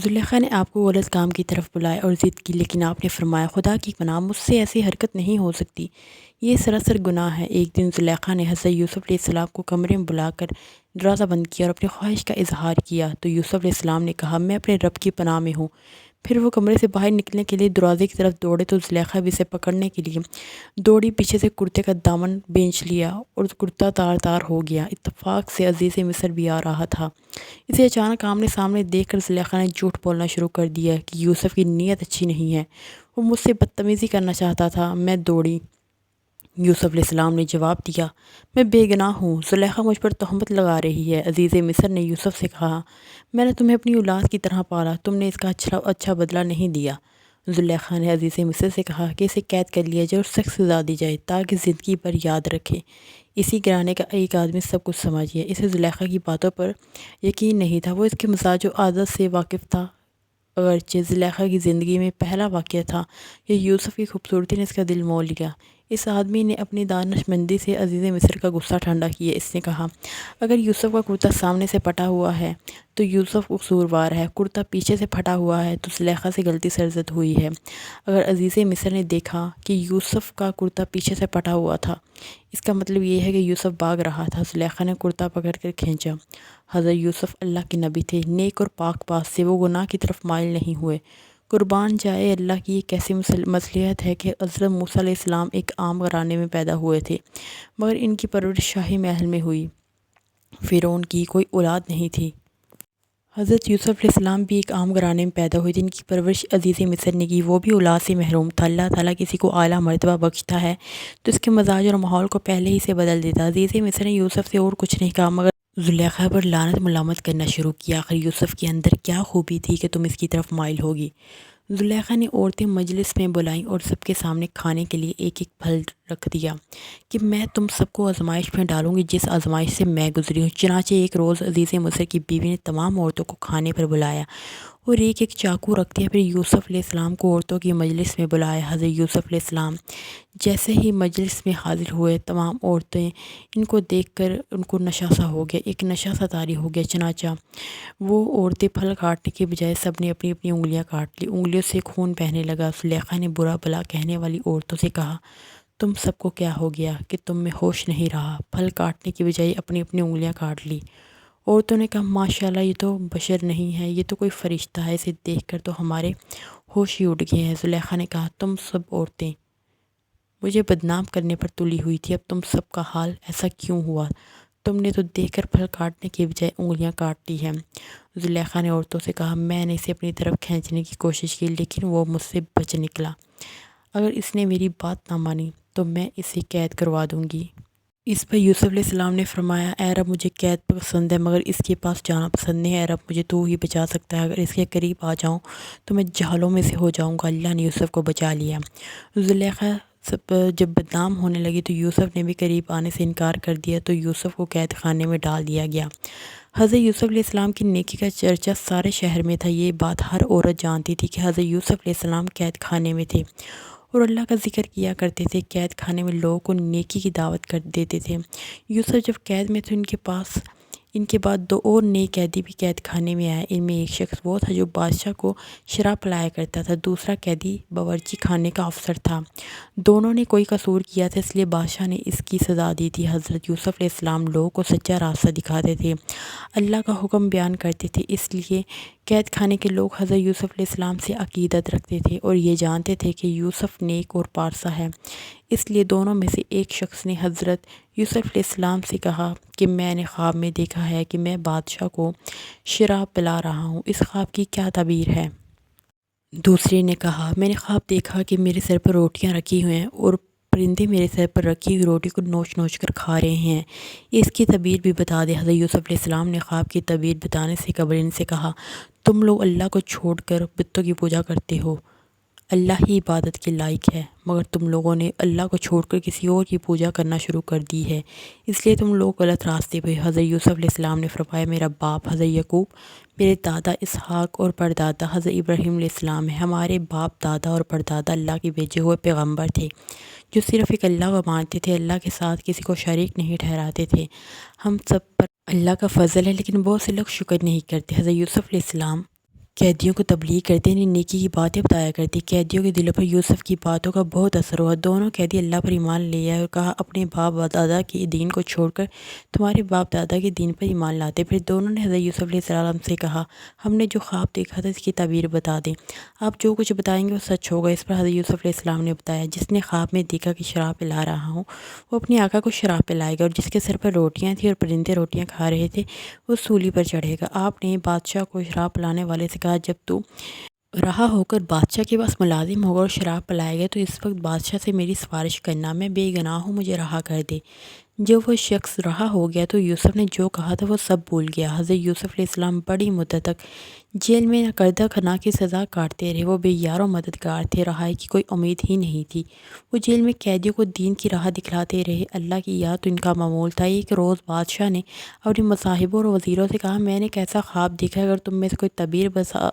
زلیخا نے آپ کو غلط کام کی طرف بلایا اور ضد کی، لیکن آپ نے فرمایا، خدا کی پناہ، مجھ سے ایسی حرکت نہیں ہو سکتی، یہ سراسر گناہ ہے۔ ایک دن زلیخا نے حضرت یوسف علیہ السلام کو کمرے میں بلا کر دروازہ بند کیا اور اپنی خواہش کا اظہار کیا تو یوسف علیہ السلام نے کہا، میں اپنے رب کی پناہ میں ہوں۔ پھر وہ کمرے سے باہر نکلنے کے لیے دروازے کی طرف دوڑے تو زلیخا بھی اسے پکڑنے کے لیے دوڑی، پیچھے سے کرتے کا دامن بینچ لیا اور کرتا تار تار ہو گیا۔ اتفاق سے عزیز مصر بھی آ رہا تھا۔ اسے اچانک آمنے سامنے دیکھ کر زلیخا نے جھوٹ بولنا شروع کر دیا کہ یوسف کی نیت اچھی نہیں ہے، وہ مجھ سے بدتمیزی کرنا چاہتا تھا، میں دوڑی۔ یوسف علیہ السلام نے جواب دیا، میں بے گناہ ہوں، زلیخا مجھ پر تہمت لگا رہی ہے۔ عزیز مصر نے یوسف سے کہا، میں نے تمہیں اپنی اولاد کی طرح پالا، تم نے اس کا اچھا بدلہ نہیں دیا۔ زلیخا نے عزیز مصر سے کہا کہ اسے قید کر لیا جائے اور سخت سزا دی جائے تاکہ زندگی پر یاد رکھے، اسی گھرانے کا ایک آدمی سب کچھ سمجھ گیا۔ اسے زلیخا کی باتوں پر یقین نہیں تھا، وہ اس کے مزاج و عادت سے واقف تھا، اگرچہ زلیخا کی زندگی میں پہلا واقعہ تھا کہ یوسف کی خوبصورتی نے اس کا دل مول لیا۔ اس آدمی نے اپنی دانش مندی سے عزیز مصر کا غصہ ٹھنڈا کیا۔ اس نے کہا، اگر یوسف کا کرتا سامنے سے پھٹا ہوا ہے تو یوسف قصوروار ہے، کرتا پیچھے سے پھٹا ہوا ہے تو زلیخا سے غلطی سرزد ہوئی ہے۔ اگر عزیز مصر نے دیکھا کہ یوسف کا کرتا پیچھے سے پھٹا ہوا تھا، اس کا مطلب یہ ہے کہ یوسف بھاگ رہا تھا۔ زلیخا نے کرتا پکڑ کر کھینچا۔ حضرت یوسف اللہ کے نبی تھے، نیک اور پاک باز سے وہ گناہ کی طرف مائل نہیں ہوئے۔ قربان جائے اللہ کی، یہ کیسی مصلحت ہے کہ حضرت موسیٰ علیہ السلام ایک عام گھرانے میں پیدا ہوئے تھے، مگر ان کی پرورش شاہی محل میں ہوئی۔ فرعون کی کوئی اولاد نہیں تھی۔ حضرت یوسف علیہ السلام بھی ایک عام گھرانے میں پیدا ہوئے تھے، ان کی پرورش عزیز مصر نے کی، وہ بھی اولاد سے محروم تھا۔ اللہ تعالیٰ کسی کو اعلیٰ مرتبہ بخشتا ہے تو اس کے مزاج اور ماحول کو پہلے ہی سے بدل دیتا۔ عزیز مصر نے یوسف سے اور کچھ نہیں کہا مگر زلیخا پر لعنت ملامت کرنا شروع کیا۔ آخر یوسف کے اندر کیا خوبی تھی کہ تم اس کی طرف مائل ہوگی؟ زلیخا نے عورتیں مجلس میں بلائیں اور سب کے سامنے کھانے کے لیے ایک ایک پھل رکھ دیا کہ میں تم سب کو آزمائش میں ڈالوں گی جس آزمائش سے میں گزری ہوں۔ چنانچہ ایک روز عزیز مصر کی بیوی نے تمام عورتوں کو کھانے پر بلایا اور ایک ایک چاقو رکھ دیا۔ پھر یوسف علیہ السلام کو عورتوں کی مجلس میں بلایا۔ حضرت یوسف علیہ السلام جیسے ہی مجلس میں حاضر ہوئے، تمام عورتیں ان کو دیکھ کر ان کو نشہ سا ہو گیا، ایک نشہ سا طاری ہو گیا۔ چنانچہ وہ عورتیں پھل کاٹنے کے بجائے سب نے اپنی اپنی انگلیاں کاٹ لی، انگلیوں سے خون بہنے لگا۔ زلیخا نے برا بھلا کہنے والی عورتوں سے کہا، تم سب کو کیا ہو گیا کہ تم میں ہوش نہیں رہا؟ پھل کاٹنے کی بجائے اپنی اپنی انگلیاں کاٹ لی۔ عورتوں نے کہا، ماشاءاللہ، یہ تو بشر نہیں ہے، یہ تو کوئی فرشتہ ہے، اسے دیکھ کر تو ہمارے ہوش ہی اڑ گئے ہیں۔ زلیخا نے کہا، تم سب عورتیں مجھے بدنام کرنے پر تلی ہوئی تھی، اب تم سب کا حال ایسا کیوں ہوا؟ تم نے تو دیکھ کر پھل کاٹنے کے بجائے انگلیاں کاٹ لی ہیں۔ زلیخا نے عورتوں سے کہا، میں نے اسے اپنی طرف کھینچنے کی کوشش کی لیکن وہ مجھ سے بچ نکلا، اگر اس نے میری بات نہ مانی تو میں اسے قید کروا دوں گی۔ اس پر یوسف علیہ السلام نے فرمایا، اے رب، مجھے قید پسند ہے مگر اس کے پاس جانا پسند نہیں ہے، اے رب، مجھے تو ہی بچا سکتا ہے، اگر اس کے قریب آ جاؤں تو میں جہلوں میں سے ہو جاؤں گا۔ اللہ نے یوسف کو بچا لیا۔ زلیخا جب بدنام ہونے لگی تو یوسف نے بھی قریب آنے سے انکار کر دیا تو یوسف کو قید خانے میں ڈال دیا گیا۔ حضرت یوسف علیہ السلام کی نیکی کا چرچا سارے شہر میں تھا، یہ بات ہر عورت جانتی تھی کہ حضرت یوسف علیہ السلام قید خانے میں تھے اور اللہ کا ذکر کیا کرتے تھے۔ قید خانے میں لوگوں کو نیکی کی دعوت کر دیتے تھے۔ یوسف جب قید میں تھے، ان کے بعد دو اور نئے قیدی بھی قید خانے میں آئے۔ ان میں ایک شخص وہ تھا جو بادشاہ کو شراب پلایا کرتا تھا، دوسرا قیدی باورچی خانے کا افسر تھا۔ دونوں نے کوئی قصور کیا تھا، اس لیے بادشاہ نے اس کی سزا دی تھی۔ حضرت یوسف علیہ السلام لوگوں کو سچا راستہ دکھاتے تھے، اللہ کا حکم بیان کرتے تھے، اس لیے قید خانے کے لوگ حضرت یوسف علیہ السلام سے عقیدت رکھتے تھے اور یہ جانتے تھے کہ یوسف نیک اور پارسا ہے۔ اس لیے دونوں میں سے ایک شخص نے حضرت یوسف علیہ السلام سے کہا کہ میں نے خواب میں دیکھا ہے کہ میں بادشاہ کو شراب پلا رہا ہوں، اس خواب کی کیا تعبیر ہے؟ دوسرے نے کہا، میں نے خواب دیکھا کہ میرے سر پر روٹیاں رکھی ہوئی ہیں اور پرندے میرے سر پر رکھی ہوئی روٹی کو نوچ نوچ کر کھا رہے ہیں، اس کی تعبیر بھی بتا دے۔ حضرت یوسف علیہ السلام نے خواب کی تعبیر بتانے سے قبل ان سے کہا، تم لوگ اللہ کو چھوڑ کر بتوں کی پوجا کرتے ہو، اللہ ہی عبادت کے لائق ہے، مگر تم لوگوں نے اللہ کو چھوڑ کر کسی اور کی پوجا کرنا شروع کر دی ہے، اس لیے تم لوگ غلط راستے پہ۔ حضرت یوسف علیہ السلام نے فرمایا، میرا باپ حضرت یعقوب، میرے دادا اسحاق اور پردادا حضرت ابراہیم علیہ السلام ہے۔ ہمارے باپ دادا اور پردادا اللہ کے بھیجے ہوئے پیغمبر تھے جو صرف ایک اللہ کو مانتے تھے، اللہ کے ساتھ کسی کو شریک نہیں ٹھہراتے تھے۔ ہم سب پر اللہ کا فضل ہے لیکن بہت سے لوگ شکر نہیں کرتے۔ حضرت یوسف علیہ السلام قیدیوں کو تبلیغ کرتے انہیں نیکی کی باتیں بتایا کرتی۔ قیدیوں کے دلوں پر یوسف کی باتوں کا بہت اثر ہوا۔ دونوں قیدی اللہ پر ایمان لے آئے اور کہا اپنے باپ دادا کے دین کو چھوڑ کر تمہارے باپ دادا کے دین پر ایمان لاتے۔ پھر دونوں نے حضرت یوسف علیہ السلام سے کہا ہم نے جو خواب دیکھا تھا اس کی تعبیر بتا دیں، آپ جو کچھ بتائیں گے وہ سچ ہوگا۔ اس پر حضرت یوسف علیہ السلام نے بتایا جس نے خواب میں دیکھا کہ شراب پلا رہا ہوں وہ اپنے آقا کو شراب پلائے گا، اور جس کے سر پر روٹیاں تھیں اور پرندے روٹیاں کھا رہے تھے وہ سولی پر چڑھے گا۔ آپ نے بادشاہ کو شراب پلانے والے سے کہا جب تو رہا ہو کر بادشاہ کے پاس ملازم ہوگا اور شراب پلائے گا تو اس وقت بادشاہ سے میری سفارش کرنا، میں بے گناہ ہوں، مجھے رہا کر دے۔ جب وہ شخص رہا ہو گیا تو یوسف نے جو کہا تھا وہ سب بھول گیا۔ حضرت یوسف علیہ السلام بڑی مدت تک جیل میں کردہ خنا کی سزا کاٹتے رہے۔ وہ بے یار و مددگار تھے، رہائی کی کوئی امید ہی نہیں تھی۔ وہ جیل میں قیدیوں کو دین کی راہ دکھلاتے رہے، اللہ کی یاد تو ان کا معمول تھا۔ ایک روز بادشاہ نے اپنے مصاحبوں اور وزیروں سے کہا میں نے ایک ایسا خواب دیکھا ہے، اگر تم میں سے کوئی تعبیر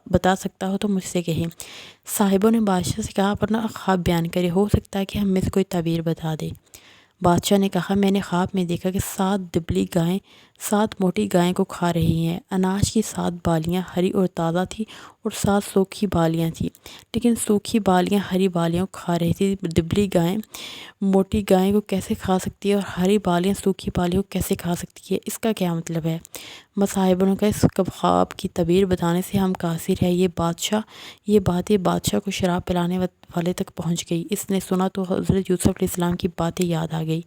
بتا سکتا ہو تو مجھ سے کہیں۔ صاحبوں نے بادشاہ سے کہا اپنا خواب بیان کرے، ہو سکتا ہے کہ ہم میں سے کوئی تعبیر بتا دے۔ بادشاہ نے کہا میں نے خواب میں دیکھا کہ 7 دبلی گائیں 7 موٹی گائیں کو کھا رہی ہیں۔ اناج کی 7 بالیاں ہری اور تازہ تھیں اور 7 سوکھی بالیاں تھیں، لیکن سوکھی بالیاں ہری بالیاں کو کھا رہی تھیں۔ دبلی گائیں موٹی گائیں کو کیسے کھا سکتی ہے اور ہری بالیاں سوکھی بالیوں کو کیسے کھا سکتی ہے، اس کا کیا مطلب ہے؟ مصاحبوں نے کہا اس خواب کی تعبیر بتانے سے ہم قاصر ہیں۔ یہ باتیں بادشاہ کو شراب پلانے والے تک پہنچ گئی۔ اس نے سنا تو حضرت یوسف علیہ السلام کی باتیں یاد آ گئی۔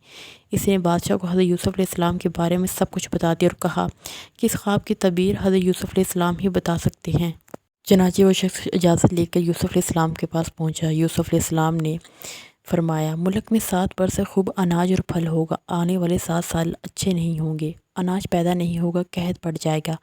اس نے بادشاہ کو حضرت یوسف علیہ السلام کے بارے میں سب کچھ بتا دیا اور کہا کہ اس خواب کی تعبیر حضرت یوسف علیہ السلام ہی بتا سکتے ہیں۔ چنانچہ وہ شخص اجازت لے کر یوسف علیہ السلام کے پاس پہنچا۔ یوسف علیہ السلام نے فرمایا ملک میں 7 برس خوب اناج اور پھل ہوگا، آنے والے 7 سال اچھے نہیں ہوں گے، اناج پیدا نہیں ہوگا، قحط پڑ جائے گا۔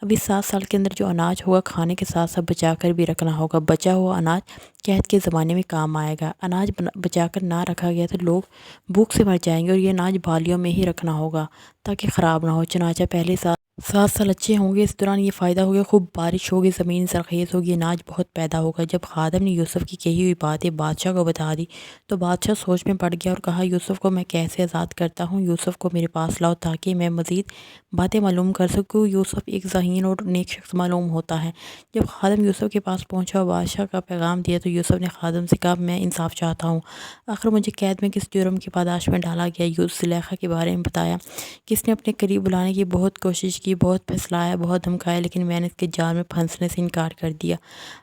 ابھی 7 سال کے اندر جو اناج ہوگا کھانے کے ساتھ ساتھ بچا کر بھی رکھنا ہوگا۔ بچا ہوا اناج قحط کے زمانے میں کام آئے گا۔ اناج بچا کر نہ رکھا گیا تو لوگ بھوک سے مر جائیں گے، اور یہ اناج بالیوں میں ہی رکھنا ہوگا تاکہ خراب نہ ہو۔ چنانچہ پہلے 7 سال اچھے ہوں گے، اس دوران یہ فائدہ ہوگا خوب بارش ہوگی، زمین زرخیز ہوگی، اناج بہت پیدا ہوگا۔ جب خادم نے یوسف کی کہی ہوئی باتیں بادشاہ کو بتا دی تو بادشاہ سوچ میں پڑ گیا اور کہا یوسف کو میں کیسے آزاد کرتا ہوں؟ یوسف کو میرے پاس لاؤ تاکہ میں مزید باتیں معلوم کر سکوں۔ یوسف ایک ذہین اور نیک شخص معلوم ہوتا ہے۔ جب خادم یوسف کے پاس پہنچا اور بادشاہ کا پیغام دیا تو یوسف نے خادم سے کہا میں انصاف چاہتا ہوں، آخر مجھے قید میں کس جرم کی پاداش میں ڈالا گیا؟ زلیخا کے بارے میں بتایا کہ اس نے اپنے قریب بلانے کی بہت کوشش کی، بہت پھسلایا، بہت دھمکایا، لیکن میں نے اس کے جال میں پھنسنے سے انکار کر دیا۔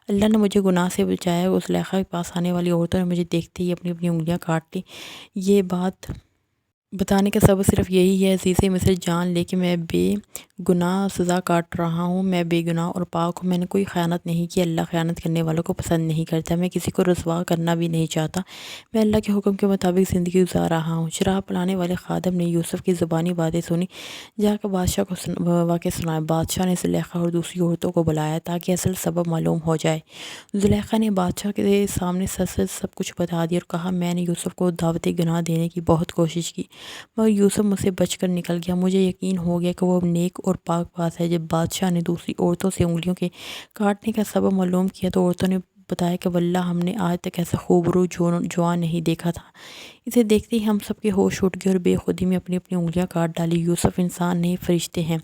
اللہ نے مجھے گناہ سے بچایا۔ اس زلیخا کے پاس آنے والی عورتوں نے مجھے دیکھتے ہی اپنی انگلیاں کاٹ لیں۔ یہ بات بتانے کا سبب صرف یہی ہے عزیز مصر جان لے کہ میں بے گناہ سزا کاٹ رہا ہوں، میں بے گناہ اور پاک ہوں، میں نے کوئی خیانت نہیں کی۔ اللہ خیانت کرنے والوں کو پسند نہیں کرتا، میں کسی کو رسوا کرنا بھی نہیں چاہتا، میں اللہ کے حکم کے مطابق زندگی گزار رہا ہوں۔ شراب پلانے والے خادم نے یوسف کی زبانی باتیں سنی، جا کر بادشاہ کو واقعہ سنایا۔ بادشاہ نے زلیخا اور دوسری عورتوں کو بلایا تاکہ اصل سبب معلوم ہو جائے۔ زلیخا نے بادشاہ کے سامنے سب کچھ بتا دیا اور کہا میں نے یوسف کو دعوت گناہ دینے کی بہت کوشش کی مگر یوسف مجھ سے بچ کر نکل گیا، مجھے یقین ہو گیا کہ وہ نیک اور پاک باز ہے۔ جب بادشاہ نے دوسری عورتوں سے انگلیوں کے کاٹنے کا سبب معلوم کیا تو عورتوں نے بتایا کہ واللہ ہم نے آج تک ایسا خوبرو جوان نہیں دیکھا تھا۔ اسے دیکھتے ہی ہم سب کے ہوش اٹھ گئے اور بے خودی میں اپنی انگلیاں کاٹ ڈالی۔ یوسف انسان نہیں فرشتے ہیں،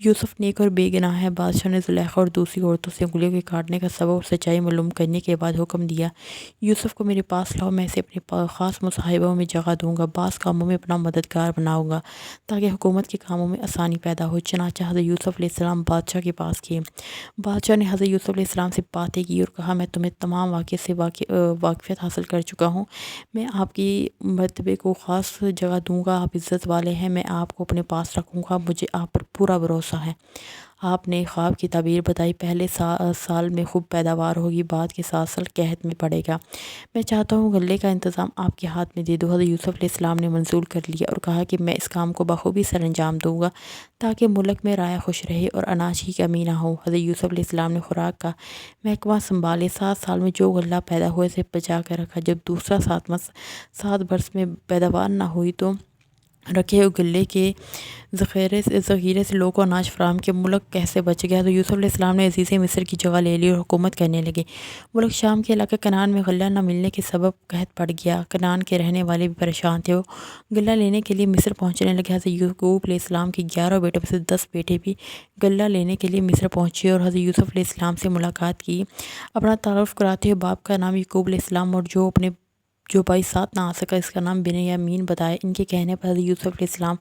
یوسف نیک اور بے گناہ ہے۔ بادشاہ نے زلیخا اور دوسری عورتوں سے انگلیوں کے کاٹنے کا سبب اور سچائی معلوم کرنے کے بعد حکم دیا یوسف کو میرے پاس لاؤ، میں اسے اپنے خاص مصاحبوں میں جگہ دوں گا، بعض کاموں میں اپنا مددگار بناؤں گا تاکہ حکومت کے کاموں میں آسانی پیدا ہو۔ چنانچہ حضرت یوسف علیہ السلام بادشاہ کے پاس گئے۔ بادشاہ نے حضرت یوسف علیہ السلام سے باتیں کی اور کہا میں تمہیں تمام واقعے سے واقفیت حاصل کر چکا ہوں، میں آپ کی مرتبے کو خاص جگہ دوں گا، آپ عزت والے ہیں، میں آپ کو اپنے پاس رکھوں گا، مجھے آپ پر پورا بھروسہ ہے۔ آپ نے خواب کی تعبیر بتائی، پہلے سال میں خوب پیداوار ہوگی، بعد کے 7 سال قحط میں پڑے گا، میں چاہتا ہوں غلے کا انتظام آپ کے ہاتھ میں دے دو۔ حضرت یوسف علیہ السلام نے منظور کر لیا اور کہا کہ میں اس کام کو بخوبی سر انجام دوں گا تاکہ ملک میں رائے خوش رہے اور اناج کی کمی نہ ہو۔ حضرت یوسف علیہ السلام نے خوراک کا محکمہ سنبھالے، 7 سال میں جو غلہ پیدا ہوئے اسے بچا کر رکھا۔ جب دوسرا 7 برس میں پیداوار نہ ہوئی تو رکھے ہوئے غلے کے ذخیرے سے لوگوں کو اناج فراہم کیا۔ ملک کیسے بچ گیا؟ تو یوسف علیہ السلام نے عزیز مصر کی جگہ لے لی اور حکومت کرنے لگے۔ ملک شام کے علاقہ کنعان میں غلہ نہ ملنے کے سبب قحط پڑ گیا۔ کنعان کے رہنے والے بھی پریشان تھے، وہ غلہ لینے کے لیے مصر پہنچنے لگے۔ حضرت یعقوب علیہ السلام کے 11 بیٹوں میں سے 10 بیٹے بھی غلہ لینے کے لیے مصر پہنچے اور حضرت یوسف علیہ السلام سے ملاقات کی۔ اپنا تعارف کراتے ہوئے باپ کا نام یعقوب علیہ السلام اور جو بھائی ساتھ نہ آ سکا اس کا نام بنیامین بتایا۔ ان کے کہنے پر حضرت یوسف علیہ السلام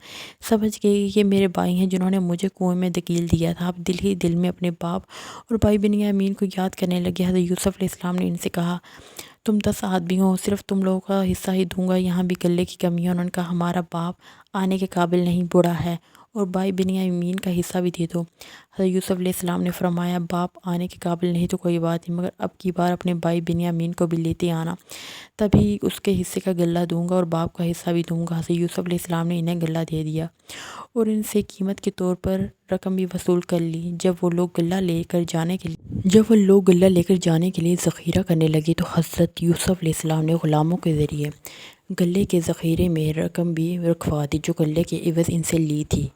سمجھ گئے کہ یہ میرے بھائی ہیں جنہوں نے مجھے کنویں میں دھکیل دیا تھا۔ آپ دل ہی دل میں اپنے باپ اور بھائی بنیامین کو یاد کرنے لگے۔ حضرت یوسف علیہ السلام نے ان سے کہا، تم 10 آدمی ہو، صرف تم لوگوں کا حصہ ہی دوں گا، یہاں بھی غلے کی کمی ہے۔ انہوں نے کہا، ہمارا باپ آنے کے قابل نہیں، بوڑھا ہے، اور بھائی بنیامین کا حصہ بھی دے دو۔ حضرت یوسف علیہ السلام نے فرمایا، باپ آنے کے قابل نہیں تو کوئی بات نہیں، مگر اب کی بار اپنے بھائی بنیامین کو بھی لیتے آنا، تبھی اس کے حصے کا غلہ دوں گا اور باپ کا حصہ بھی دوں گا۔ حضرت یوسف علیہ السلام نے انہیں غلہ دے دیا اور ان سے قیمت کے طور پر رقم بھی وصول کر لی۔ جب وہ لوگ غلہ لے کر جانے کے لیے ذخیرہ کرنے لگے تو حضرت یوسف علیہ السلام نے غلاموں کے ذریعے غلے کے ذخیرے میں رقم بھی رکھوا دی جو غلے کے عوض ان سے لی تھی۔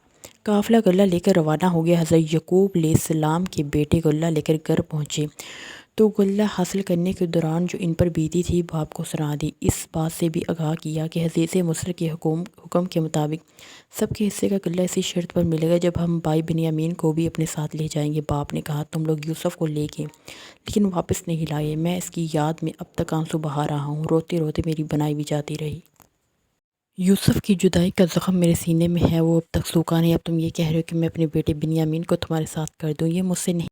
قافلہ غلہ لے کر روانہ ہو گیا۔ حضرت یعقوب علیہ السلام کے بیٹے غلہ لے کر گھر پہنچے تو غلہ حاصل کرنے کے دوران جو ان پر بیتی تھی باپ کو سنا دی۔ اس بات سے بھی آگاہ کیا کہ عزیز مصر کے حکم کے مطابق سب کے حصے کا غلہ اسی شرط پر ملے گا جب ہم بھائی بنیامین کو بھی اپنے ساتھ لے جائیں گے۔ باپ نے کہا، تم لوگ یوسف کو لے گئے لیکن واپس نہیں لائے، میں اس کی یاد میں اب تک آنسو بہا رہا ہوں، روتے روتے میری بنائی بھی جاتی رہی۔ یوسف کی جدائی کا زخم میرے سینے میں ہے، وہ اب تک سوکھا نہیں۔ اب تم یہ کہہ رہے ہو کہ میں اپنے بیٹے بنیامین کو تمہارے ساتھ کر دوں، یہ مجھ سے نہیں